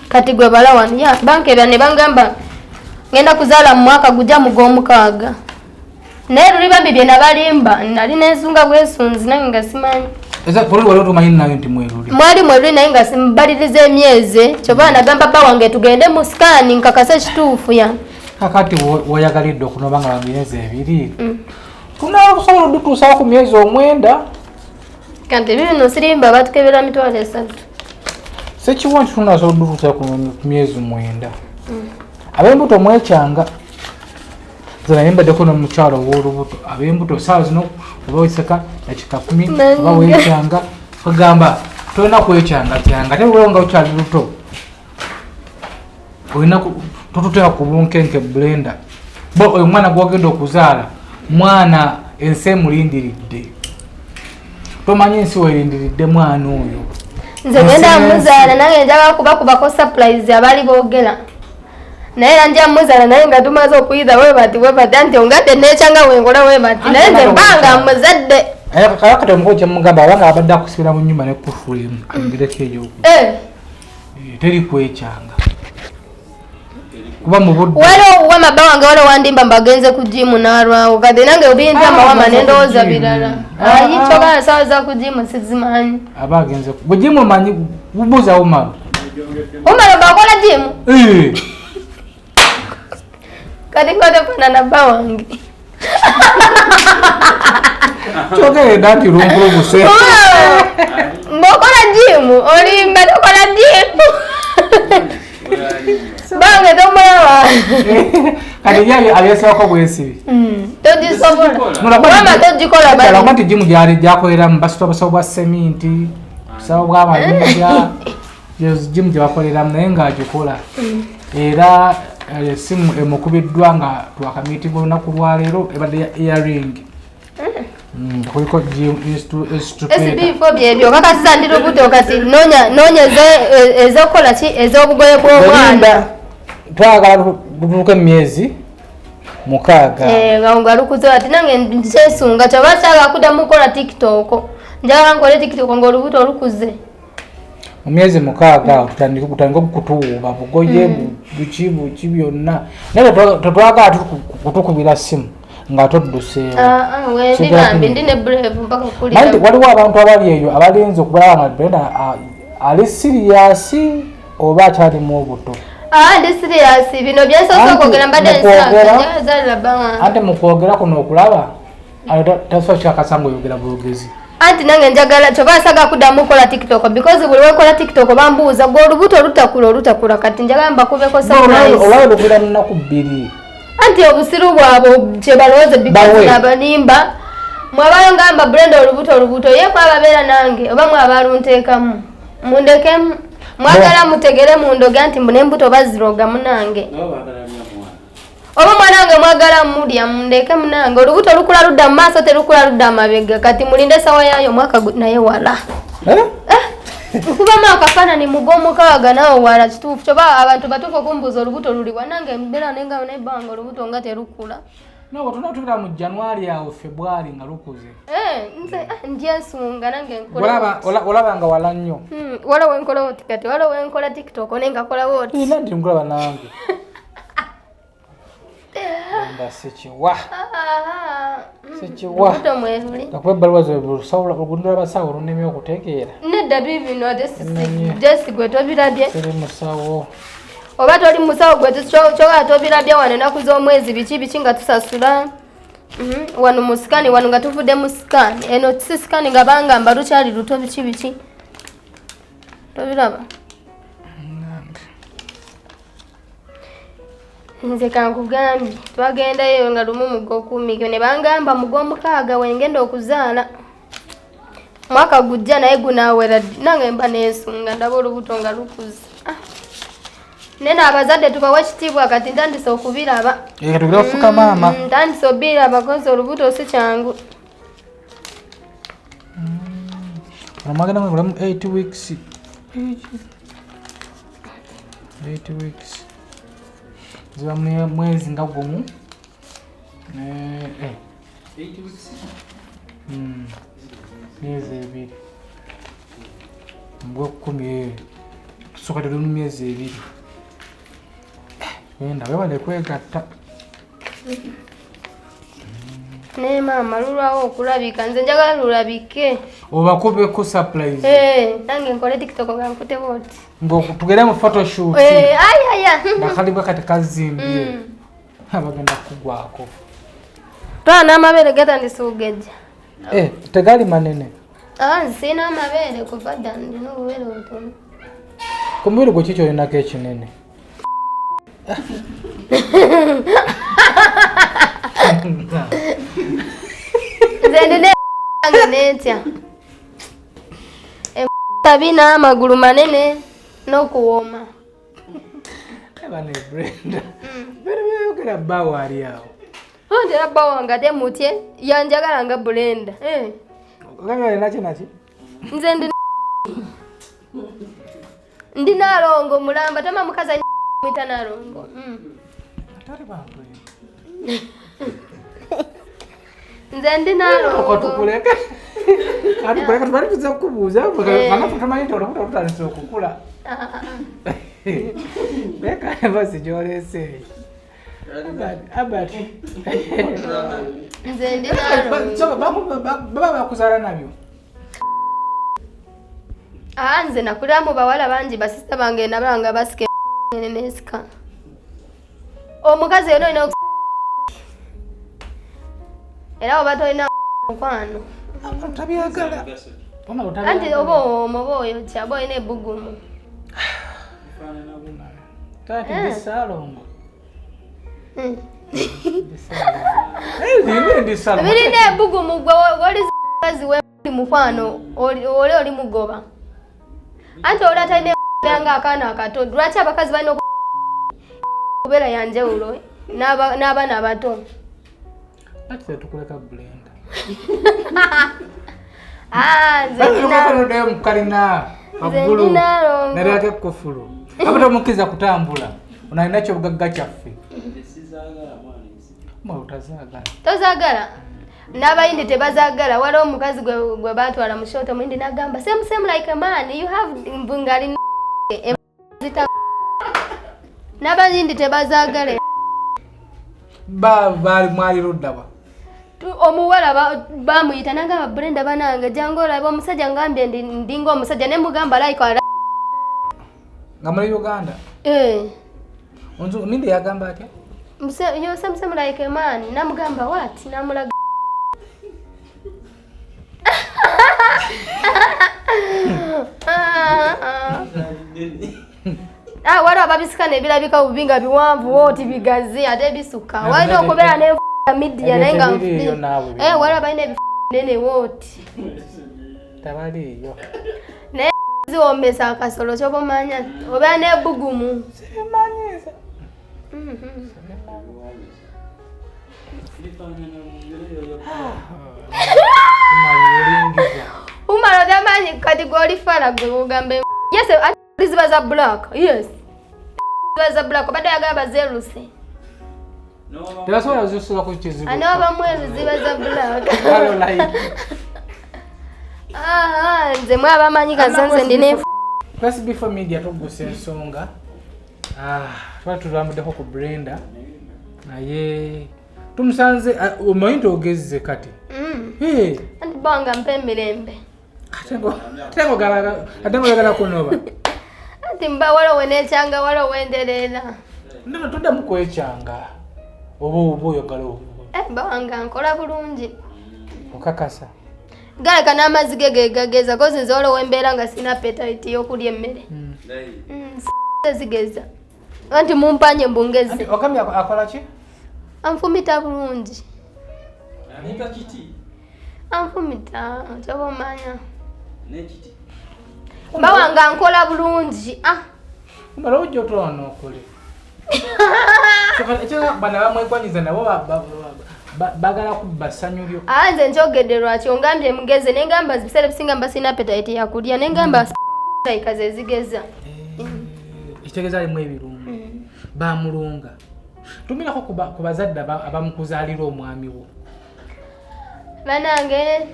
kati gwe bala wano bankebya ne bangamba ngenda kuzaala mu mwaka gujja mu gw'omukaaga naye luli bambi bye nabalimba nali n'ensunga bwesunzi nange nga simanyi mwali mweruli naye nga simbaliriza emyezi kyova nagamba bba wange tugende mu sikaani nkakase ekituufu yani kakati woyagalidde okunoba nga myezi 2 tunakusobola odutuusawo ku myezi 9 kati bino sirimba batukebera mitwalo 3 sekiwa nti tunasobola odutuusawo ku myezi 9 ab'embuto mwekyanga zana yembaddeko n'omukyalo w'olubuto ab'embuto saawa zino oba weseka dakika 10 oba wekyanga kagamba tolina kwekyanga kyanga ate wewe nga okyali luto olina totuteeka ku bunkenke Brenda bo oyo mwana gwogenda okuzaala mwana ensi emulindiridde tomanyi ensi weerindiridde mwana oyo nze genda muzaala nange njagala kubakubako surprise abali boogera naye era nja muzaala naye nga tumaze okuyiza webati anti ongadde nekyanga wenkola webati naye nze mbanga muzadde kayakati omukolo kyemugamba abanga abadde akusibira mu nyumba nekufulemu agereko eyoku teri kwekyanga kuba mubudde waliwo wamabba wange waliwo wandimba mbagenze ku jimu n'alwawo kati nange obintu amawama nendowooza birala ayitogala sawa za ku jimu sizimanyi aba agenze bwe jimu omanyi bubuuza umalo bakola jimu kati ngotefanana bba wange kyogere nti lunkulu buse mbokola jimu olimba tokola jimu bange tomulawa kati yali abyesibako bwesibi togisobola togikola nti jimu gyali gyakoleramu basitwa busawo bwa seminti busawo bw'amayinja jimu gyebakoleramu naye ng'agikola era Simu emukubiddwa nga twakamiitinga olunaku lwa leero ebadde ya earring. Kuliko SB4 byebyo kakasiza ndi lubuto kati noonya ezokukola ki ez'obugoye bw'omwana. Twagala tutuuke emyezi 6. Nga lukuze ati nange nsesunga kyaba kyagala kuddamu kukola TikTok. Njagala nkole TikTok ng'olubuto olukuze. Mu myezi 6 tutandika okutuuba bugoye buki byonna. Naye tetwagala kutukubira simu nga todduseewo. Wendi bambi ndi ne brave mpaka kulira. Waliwo abantu abali eyo abalinze okubalaba nga Brenda ali serious oba akyalimu obuto. Ndi serious bino byensoose okwogera mbadde nsanga banga. Ate mu kwogera kuno okulaba tasobola kyakasango oyogera bwogezi. Anti nange njagala kyoba nsaga kuddamu kukola TikTok because buli wekola TikTok bambuuza gwe olubuto olutakula kati njagala mbakubeko surprise. Olwawo lukwira mu nnaku 2. Anti obusiru bwabwe kye balowooza because n'abanimba mwabayo ngamba Brenda olubuto ye kwababeera nange oba mwabalunteekamu mundekemu mwagala mutegere mundoge anti nembuto baziroga munange oba mwanange mwagala mulya mundeke munange olubuto lukula ludda mu maaso terukula ludda mabega kati mulinde sawa yayo mwaka naye wala kuba akafaananyi mugomukawaga nawe wala kituufu kyoba abantu batuufu okumbuuza olubuto luliwa nange mbeera nenga nebbanga olubuto nga terukula no tunatubira mu January awo February nga lukuze nze ndyensunga nange olaba nga wala nnyo wala wenkola oti kati wala wenkola TikTok nenga kola oti ina ndi nkulaba nange Sekiwa olubuto mweluli akwebalwa zebusawula ogundula basawo olunemi okutegeera nedda bibino desi gwe tobirabye teri musawo oba toli musawo gwe kyoga tobirabye wano enaku z'omwezi biki nga tusasula wano mu sikani wano nga tuvudde mu sikani eno si sikani nga bangamba lukyali luto biki tobiraba nze kankugambye twagendayo nga lumu mug'okumikyo ne bangamba mug'omukaaga wengenda okuzaala mwaka gujja naye gunaawera nange mba neesunga ndaba olubuto nga lukuze nene abazadde tubawa ekitiibwa kati ntandise okubiraba tugenda okufuka maama ntandise obiraba kozi olubuto si kyangu omwagenda ngulamu 8 weeks 8 weeks ziba mwezi nga gumu 8 weeks myezi 2 mugw'okumi tusooka tuli mu myezi 2 wenda webale kwegatta ne maama lulwawo okulabika nze njagala lulabike obakubeko surprise nange nkole TikTok nga nkute boti tugere mu photoshoot nakalibwa kati kazimbye abagenda kugwako twana amabere gatandise okugejja tegali manene nsina amabere kuva dda ndina obuwere obutono ku mubiri gwe kiki olinako ekinene nze ndina nange netya tabina amagulu manene n'okuwooma bane Brenda byayogera bbaawo ali awo ontera bba wange ate mutye yanjagala nga Brenda ogambye naki nze ndi Nalongo mulamba tama mukazi mwita Nalongo nze ndi Nalongo tukuleka tubali tuza kukubuuza banafu tumanyi olubuto lutandise okukula leka basi gy'oleese abati nze ndi Nalongo baba bakuzaala nabyo nze nakulira mu bawala bangi basista bange nabanga basike nesika omukazi yona olina era oba tolina mukwano tabyagala anti oba oba oyo kyaba olina ebbugumu tati Salongo birina ebbugumu gwe oli mukazi we mukwano oli mugoba anti oli atalina nga akaana akato lwaki abakazi balina kubera yanjewulo n'abaana abato. Ate tukuleka Brenda. Nze mukalina magulu nalya kufulu. Abata mukiza kutambula. Unaina kyo bugagga kyaffe. Tozagala. N'abayindi tebazagala. Waliwo omukazi gwe batwala mu shooto muyindi n'agamba same like a man, you have mbungali n'abayindi tebazagala. Bali mwali luddawa. Omuwala bamuyita n'agamba Brenda banange jangu olaba omusajja ngambye ndinga omusajja ne mugamba like nga muri Uganda. Onzo nindi yagamba atya? You same like a man. Namugamba what? Namulaga. Wala babisikane bilabika ubinga biwanvu woti bigazi ate bisuka. Wali okubera ne media nenga mfi. Wala baine nene woti. Tabali yo. Ne ziomesa akasolo kyo bomanya. Oba ne bugumu. Simanyisa. Umaro damanyi category fala gugambe. Yes, Zziwa za black. Yes. Zziwa za black bado yagaba zeruse. Tebasobola zisula ku kizibu. Ano bamweru Zziwa za black. Nze mwabamanyi kazanze ndine SB4 Media Tuggussa Enssonga. Twatulambudeko ku Brenda. Naye tumusanze omayinto ogezze kati. Anti banga mpemirembe. Atengo gala kunoba. Anti mba wala wenekyanga wala wenderera. Ndino tudda mukwechanga. Obo yogalo. Banga nkola bulungi. Okakasa. Galeka n'amazzi gageza kozi nze wala wembeera nga sina appetite y'okulya emmere. Zigeza. Anti mumpanye mbungezi. Anti okamya akola ki? Anfumita bulungi. Anita kiti. Anfumita kyaba manya. Ne kiti. Bawanga nkola bulungi. Mbalo ujjo tono okole. Ekyo bana bamwekwanyiza nabo bagala kubasanyulyo. Nze njogedde lwaki ongambye mugeze nengamba bisere bisinga mbasina appetite yakulya nengamba ikaze zigeza. Ikitegeza alimu ebirungo. Bamulunga. Tumirako kubazadde abamukuzalira omwami wo. Banange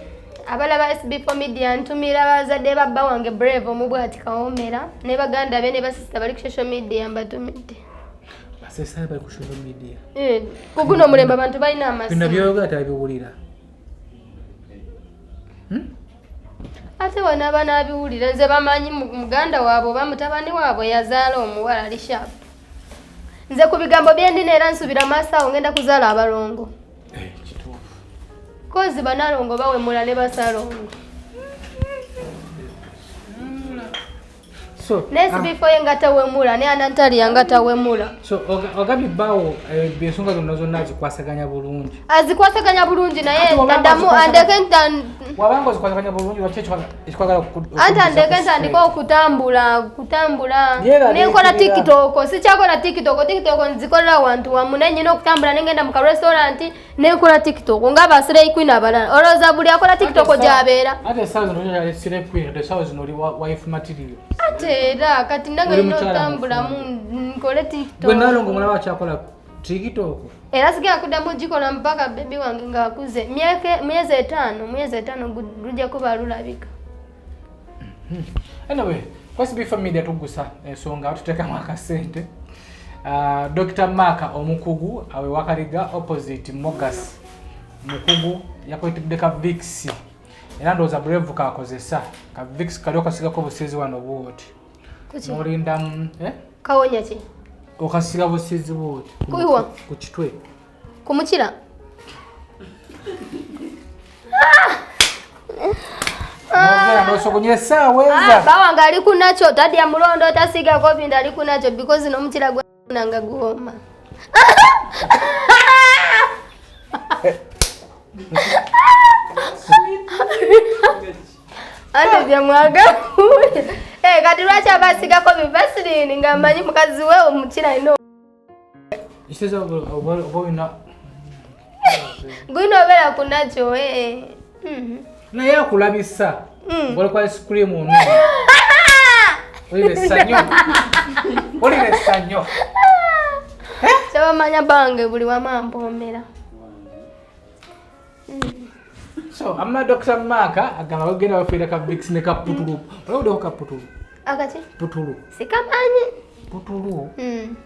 abalaba SB4 Media ntumira bazadde babba wange Brave omubwati kaomera ne baganda be ne basista bali ku social media mbatumidde. Basista bali ku social media. Kuguno mulemba abantu balina amasi. Bino byoga tabiwulira. Ate wana bana biwulira nze bamanyi muganda waabo bamutabani waabo yazaala omuwala ali sharp. Nze ku bigambo byendina era nsubira maasawo ngenda kuzaala abalongo. Kituufu. Kozi banalongo bawemula ne basalongo. So SB4 ngata wemula ne anantali yangata wemula. So ogabi bawo byensonga zonna zikwasaganya bulungi. Azikwasaganya bulungi naye dadamu andekenta wabango zikwasaganya bulungi wachecho ikwagala anta andekenta ndiko kutambula nenkola TikTok sichakola TikTok nzikola wantu wamunenye n'okutambula nengenda mu restaurant nenkola TikTok ngaba asire queen abalala oroza buli akola TikTok jabeera ate sazo ndoja ya sire queen the sazo noli wife material ate era kati ndanga inotambula mu nkole TikTok bwe nalongo mulaba chakola TikTok era sikia kudamu jikola mpaka baby wange ngakuze miezi 5 rujja kuba lulabika. Anyway, kwa SB4 Media Tuggussa Enssonga tuteka mwaka sente. Dr. Maka omukugu awe wakaliga opposite Mogas. Mukugu yakwetibde ka Vix. Era ndoza Brave kakozesa. Ka Vix kalio kasiga ko busezi wano bwoti. Kuchi. Mulinda Kawonya ki? Okasiga busezi bwoti. Kuiwa ku kitwe. Kumukira. Nosogonyesa weza. Bawanga ali kunacho tadi ya mulondo tasiga kopi ndali kunacho because no mukira gwananga guoma. Ande bya mwaga. Kati lwacha basiga kopi vaseline ngamanyi mukazi we omukira ino. Isiza obina. Gwino bera kunacho Na ya kulabisa. Ngole kwa ice cream ono. Oli sanyo. Oli sanyo. Saba manya bange buli wa mampomera. So, I'm not Dr. Maka, agamba ogenda bafira ka Vix ne ka putulu. Olwo ka putulu. Akati? Putulu. Sikamanye. Putulu.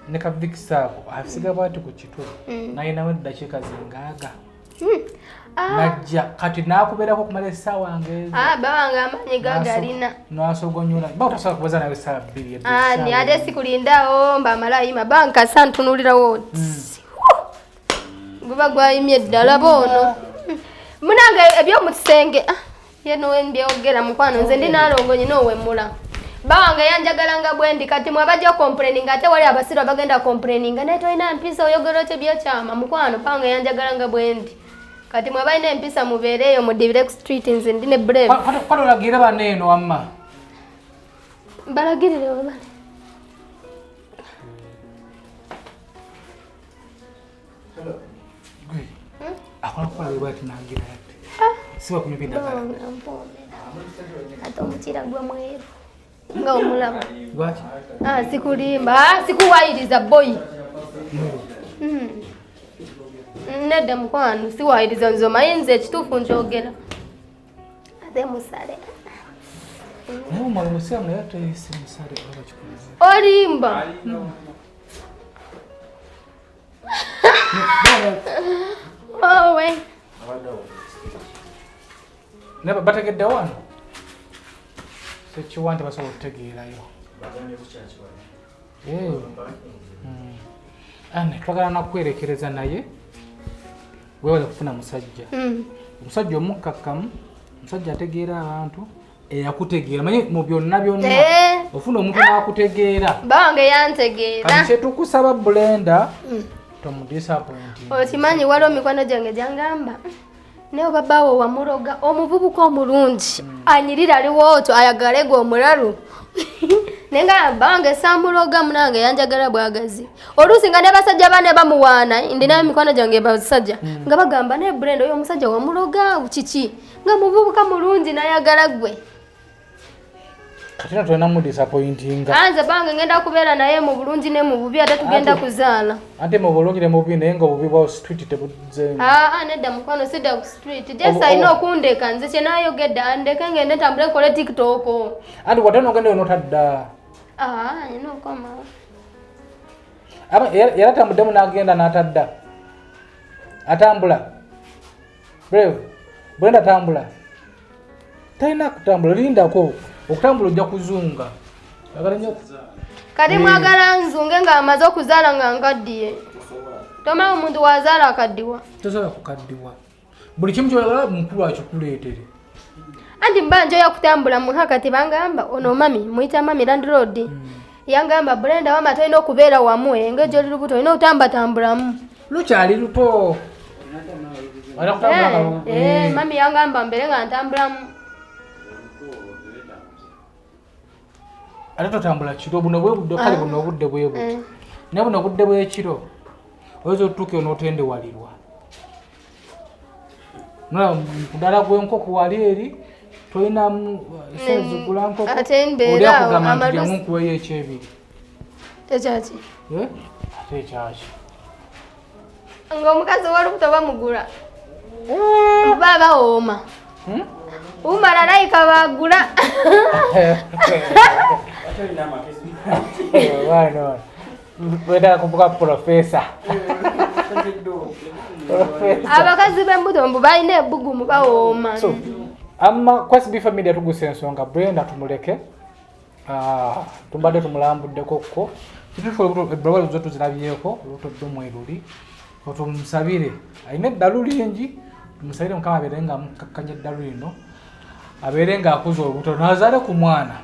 Ne ka Vix sako. Afisiga batu ku kitulu. Na ina wenda dakika zingaga. Najja kati nakuberako kumala essaawa wange. Bawange amanyi gagalina. Nasogonyula. Ba utasobola kubaza nawe essaawa 2. Ni ate sikulindawo mbamala yima banka santunulirawo. Guba gwayimye ddala bono. Munange ebyo mutisenge yeno wenbyogera mukwano nze ndinalongonyi nowemula. Bawange yanjagalanga bwendi kati mwabajja complaining ate wali abasiro bagenda complaining naye toyina mpisa oyogero kye byakyama mukwano pange yanjagalanga bwendi. Kati mwabaina empisa mubereyo mu direct street nze ndine brave. Kwa olagira baneno amma. Balagirire wabale. Hello. Gwe. Akwakola webati nangira ate. Siba kunyipinda kala. Ata omuchira gwa mweru. Nga omulaba. Gwachi? Sikulimba. Sikuwayiriza boy. Nedda mukwano siwayiriza nzoma yenze ekituufu njogera. Ate musale. Mwana musia mnayato yesi musale abachikuliza. Olimba. Owe. Neba bategedde wano. Sekiwante basobola okutegeerayo. Ane twagala nakwerekereza naye. Wewe kufuna musajja. Musajja omukkakkamu, musajja ategeera abantu eyakutegeera. Manye mu byonna byonna. Ofuna omuntu n'akutegeera. Bange yantegeera. Kati tukusaba Brenda. Tomu disappoint. Okimanyi waliwo mikwano gyange gyangamba. Naye babaawo wamuloga omuvubuka omulungi. Anyirira liwooto ayagale gwe omulalu. Nenga bange samuloga munange yanjagala bwagazi. Olusi nga ne basajja bane bamuwaana ndina mikwano gyange basajja. Nga bagamba ne Brenda oyo omusajja wamuloga kiki. Nga muvubuka mulungi nayagala gwe. Kati natwena mu disappointing. Anze bange ngenda kubeera naye mu bulungi ne mu bubi ate tugenda kuzaala. Ate mu bulungi ne mu bubi naye nga obubi bwa street tebuze. Nedda mukwano sidda ku street. Just ayina okundeka nze kye naayogedde andeke ngende ntambule nkole TikTok. Andi watano ngende onotadda. Ayina okoma. Yaratambudde n'agenda n'atadda. Atambula. Brave. Brenda tambula. Talina kutambula lindako. Okutambula ojja kuzunga. Agala nnyo. Kati mwagala nzunge nga amaze okuzaala nga ngaddiye. Toma omuntu wazaala akaddiwa. Tosobola kukaddiwa. Buli kimu ky'oyagala mukulu akikuleetere. Anti mbanja yakutambula muha kati bangamba ono mami muyita mami landlord. Yangamba Brenda wama toyina okubeera wamu engejo lirubuto olina otambatambulamu. Lukyali luto. Mami yangamba mbere nga ntambulamu. Ate totambula kiro buno bwe budde kale buno obudde bwe buti. Ne buno obudde bwe kiro. Oyinza otuuka n'otende walirwa. Kudala gwenkoko wali eri toyina sezigula nkoko. Ate mbeera amalusi nkuweyo ekyebiri. Ekyaki? Ate ekyaki? Ng'omukazi w'olubuto bamugula. Baba ooma. Umala layika bagula. Wano. Wenda kumbuka profesa. Abakazi b'embuto mbu balina ebbugumu bawooma. So, kwa SB4 Media Tuggussa Enssonga Brenda tumuleke. Tumbadde tumulambuddeko ko. Kituufu ebbaluwa zo tuzirabyeko olubuto ddumweruli. Otumusabire. Ayina eddalu lingi. Tumusabire Mukama abeere nga amukakkanya eddalu lino. Abeere nga akuza olubuto n'azaale ku mwana.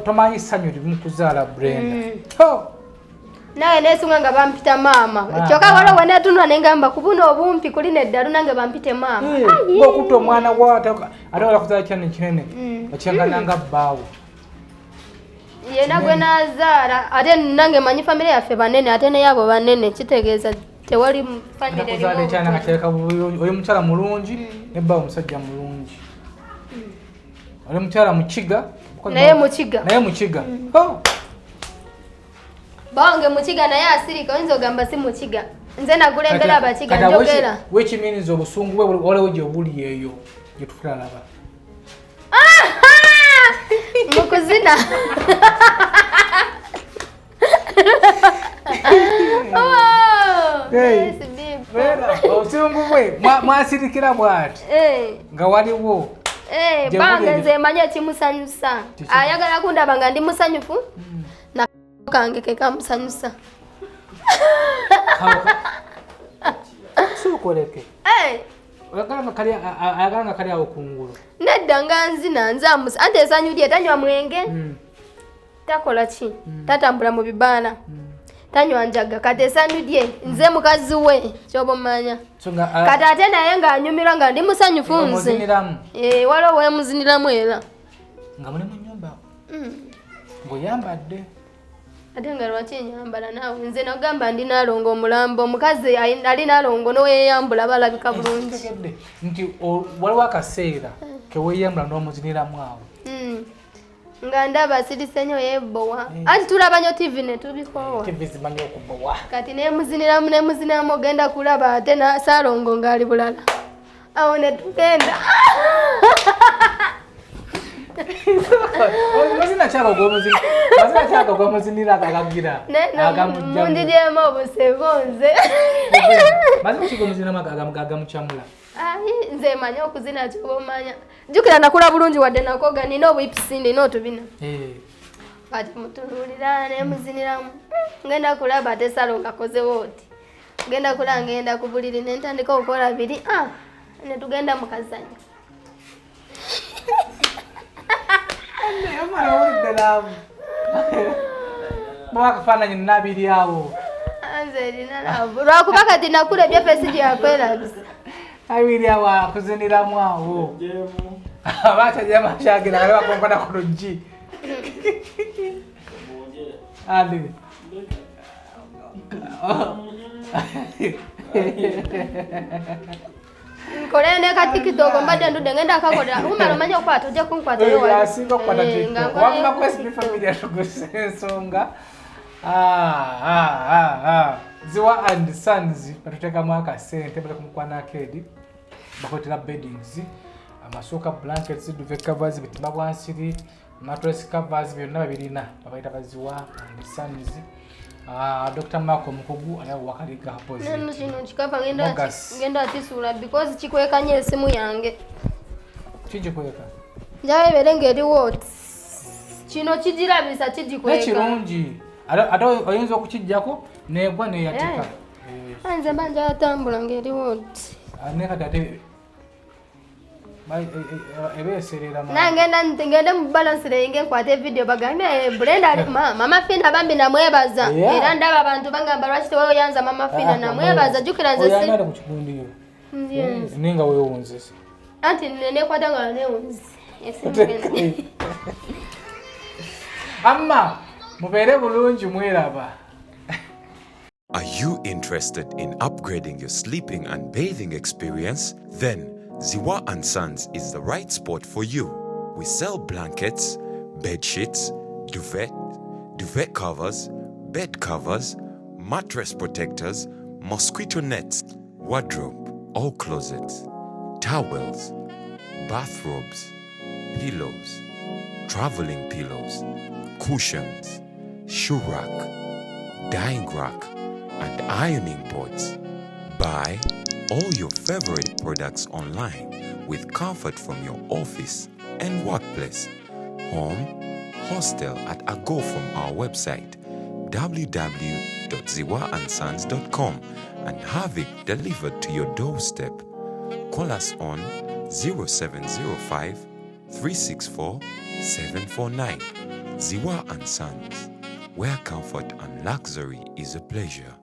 Tomanyi ssanyu limukuzaala Brenda. Nawe nesunga nga bampita maama. Kyokka waliwo wenetunula nengamba ku buno obumpi kuli neddalu nange bampite maama. Okutta omwana waata ate wala kuzaala kyane kinene. Bakyangananga bbaawo. yena gwe nazaala ate nange manyi famire yaffe banene ate neyabo banene kitegeeza tewali famire kuzaala ekyana nga kireka oli mukyala mulungi nebba omusajja mulungi oli mukyala mukiga naye mukiga bange mukiga naye asirika oyinza ogamba si mukiga nze nakulembera abakiga njogera wekiminiza obusungu bwe waliwo gye buli eyo gye tutalaba mukuzina obusungu bwe mwasirikira bwati nga waliwo bange nze manya kimusanyusa ayagala kundaba nga ndi musanyufu nakange kekamusanyusa sukoleke ayagala nga kali awo kungulu nedda nga nzina nzamusa anti esanyu lye tanywa mwenge takola ki tatambula mu bibaala tanywa njaga kati esanyu lye nze mukazi we kyoba omanya kati ate naye ng'anyumirwa nga ndi musanyufu nze waliwo wemuziniramu era nga muli mu nnyumba ng'oyambadde ate nga lwaki nyambala naawe nze nogamba ndi naalongo omulambo omukazi ali naalongo noweyambula balabika bulungi nti waliwo akaseera keweyambula n'omuziniramu awo nga ndaba sirise nnyo yebowa anti tulaba nnyo tv ne tubikowa zimanyi okubowa kati nemuziniramu ogenda kulaba ate saalongo ng'ali bulala awo ne tugenda mazina kyako gwomuzinira agagira mundiryemu obusegonze mazina ki gwomuziniramu agamucamula nze manya okuzina kyoba omanya jjukira nakula bulungi wadde nakoga nina obwipisi ndina otubina kati mutunuulira nemuziniramu ngenda kulaba ate salo ngakozewo oti genda kula ngenda ku buliri nentandika okukola biri netugenda mukazanyo mwakafaananyi nabiri awo nze erina laavu lwakuba kati nakula ebyafesi gyakwerabisa abiri awo akuziniramu awo abakyajamakyagera ale bakonkona ku luggi andi nkole ne katikitoko mbadde ndudde ngenda akakola umala omanya okwata ojja kunkwata asinga okukwata tiktok wamuna ku SB4 Media Tuggussa Enssonga Zziwa and Sons batuteekamu akasente bali kumukwana akedi bakotera beddings amasuka blankets duvet covers bitima bwansiri mattress covers byonna babirina babayita Zziwa and Sons Dr. Marco Mukugu aliwo wakaliga hapozi neno kino kikapa ngenda tisula because kikwekanye esimu yange kijikweka njawe berenge eriwo kino kijirabisa kijikweka ekirungi ate oyinza okukijjako negwa neyatika nze mbanja atambula ngeriwo nekati ate ebeserera ngende mu balance renge nkwate video bagambe Brenda mama Fina bambi namwebaza era ndaba abantu bagamba lwaki tewoyanza mama Fina namwebaza jukira nze oyagala ku kigundiyo ninga wewunzise anti nekwata nga newunzi amma mubeere bulungi mweraba. Are you interested in upgrading your sleeping and bathing experience? Then Zziwa and Sons is the right spot for you. We sell blankets, bed sheets, duvet covers, bed covers, mattress protectors, mosquito nets, wardrobe, all closets, towels, bathrobes, pillows, traveling pillows, cushions, shoe rack, dyeing rack, and ironing boards. Buy all your favorite products online with comfort from your office and workplace, home, hostel at a go from our website www.zziwaandsons.com and have it delivered to your doorstep. Call us on 0705 364 749. Zziwa and Sons, where comfort and luxury is a pleasure.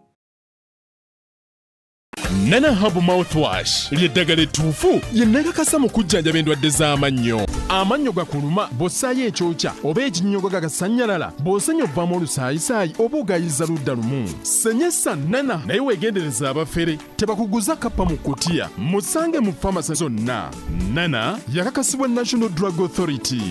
Nana Hub Mouthwash ly'eddagala ettuufu lye neekakasa mu kujjanjaba endwadde z'amannyo. Amannyo gakuluma bw'ossaayo ekyokya oba ekinnyogo gagasannyalala bw'osenya ovaamu olusaayisaayi oba ogayiza ludda lumu. Senyesa Nana naye weegendereza abafere tebakuguza kappa mu kkutiya. Musange mu famasi zonna. Nana yakakasibwa National Drug Authority.